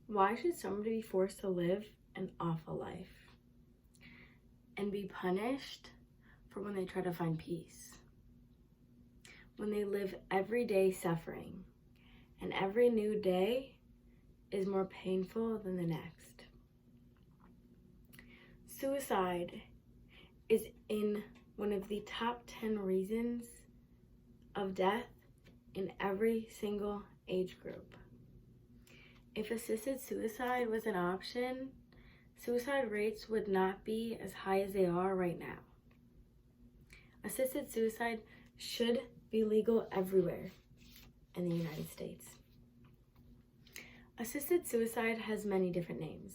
Why should somebody be forced to live an awful life and be punished for when they try to find peace? When they live every day suffering, and every new day is more painful than the next. Suicide is in one of the top 10 reasons of death in every single age group. If assisted suicide was an option, suicide rates would not be as high as they are right now. Assisted suicide should be legal everywhere in the United States. Assisted suicide has many different names.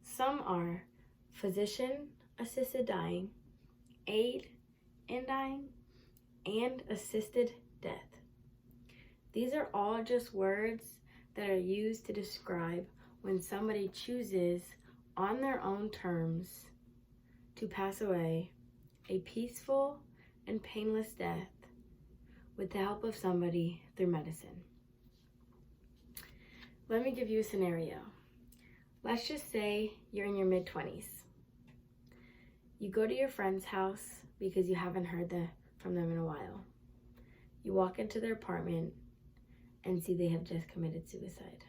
Some are physician-assisted dying, aid in dying, and assisted death. These are all just words that are used to describe when somebody chooses on their own terms to pass away a peaceful and painless death with the help of somebody through medicine. Let me give you a scenario. Let's just say you're in your mid-20s. You go to your friend's house because you haven't heard from them in a while. You walk into their apartment and see they have just committed suicide.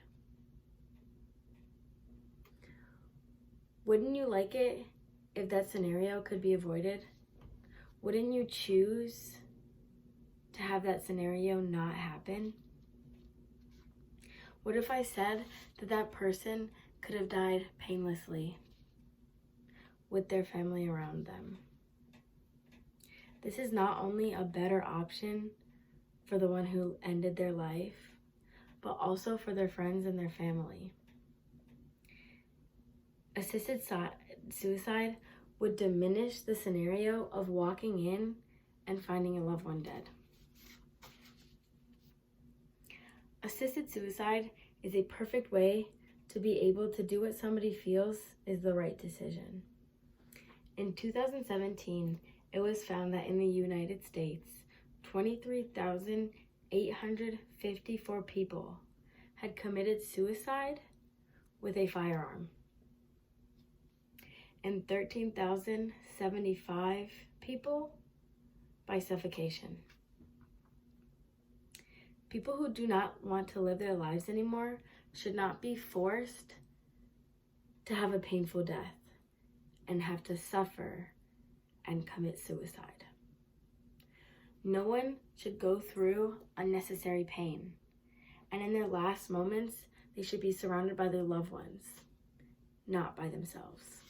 Wouldn't you like it if that scenario could be avoided? Wouldn't you choose to have that scenario not happen? What if I said that that person could have died painlessly with their family around them? This is not only a better option for the one who ended their life, but also for their friends and their family. Assisted suicide would diminish the scenario of walking in and finding a loved one dead. Assisted suicide is a perfect way to be able to do what somebody feels is the right decision. In 2017, it was found that in the United States, 23,854 people had committed suicide with a firearm, and 13,075 people by suffocation. People who do not want to live their lives anymore should not be forced to have a painful death and have to suffer and commit suicide. No one should go through unnecessary pain, and in their last moments, they should be surrounded by their loved ones, not by themselves.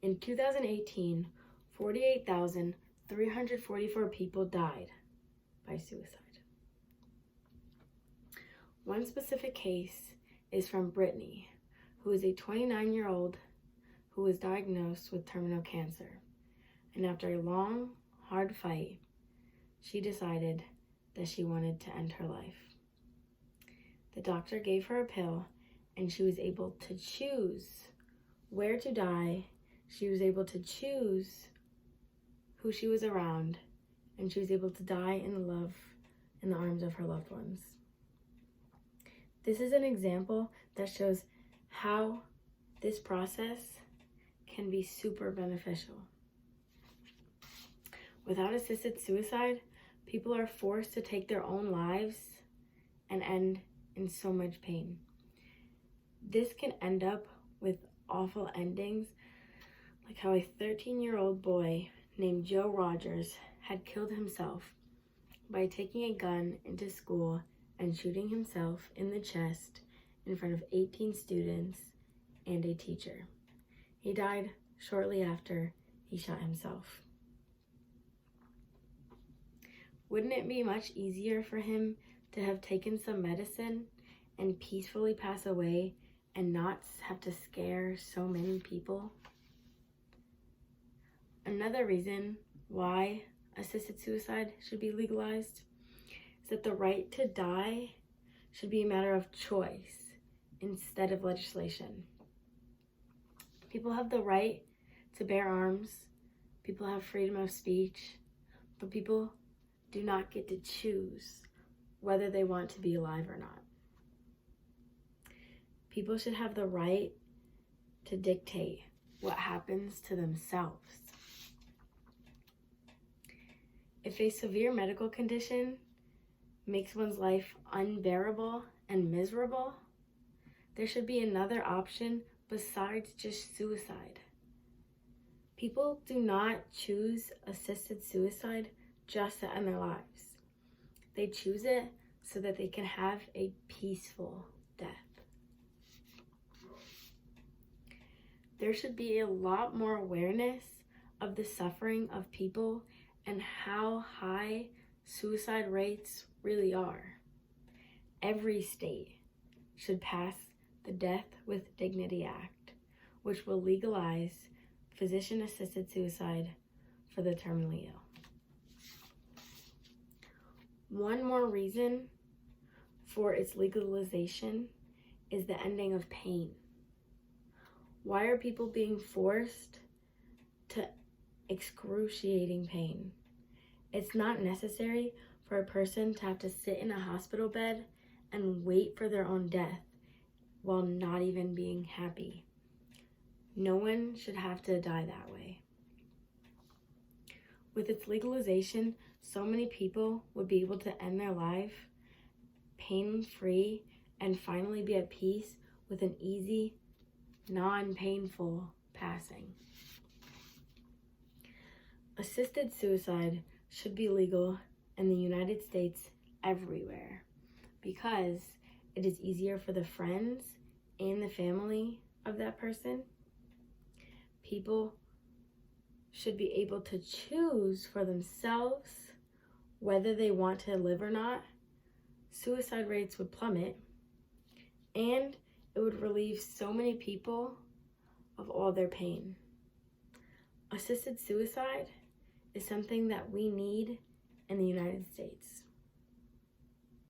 In 2018, 48,344 people died by suicide. One specific case is from Brittany, who is a 29-year-old who was diagnosed with terminal cancer. And after a long, hard fight, she decided that she wanted to end her life. The doctor gave her a pill, and she was able to choose where to die. She was able to choose who she was around, and she was able to die in the arms of her loved ones. This is an example that shows how this process can be super beneficial. Without assisted suicide, people are forced to take their own lives and end in so much pain. This can end up with awful endings, like how a 13-year-old boy named Joe Rogers had killed himself by taking a gun into school and shooting himself in the chest in front of 18 students and a teacher. He died shortly after he shot himself. Wouldn't it be much easier for him to have taken some medicine and peacefully pass away and not have to scare so many people? Another reason why assisted suicide should be legalized is that the right to die should be a matter of choice instead of legislation. People have the right to bear arms, people have freedom of speech, but people do not get to choose whether they want to be alive or not. People should have the right to dictate what happens to themselves. If a severe medical condition makes one's life unbearable and miserable, there should be another option besides just suicide. People do not choose assisted suicide just to end their lives. They choose it so that they can have a peaceful death. There should be a lot more awareness of the suffering of people and how high suicide rates really are. Every state should pass the Death with Dignity Act, which will legalize physician-assisted suicide for the terminally ill. One more reason for its legalization is the ending of pain. Why are people being forced to excruciating pain? It's not necessary for a person to have to sit in a hospital bed and wait for their own death while not even being happy. No one should have to die that way. With its legalization, so many people would be able to end their life pain-free and finally be at peace with an easy, non-painful passing. Assisted suicide should be legal in the United States everywhere because it is easier for the friends and the family of that person. People should be able to choose for themselves whether they want to live or not. Suicide rates would plummet, and it would relieve so many people of all their pain. Assisted suicide is something that we need in the United States.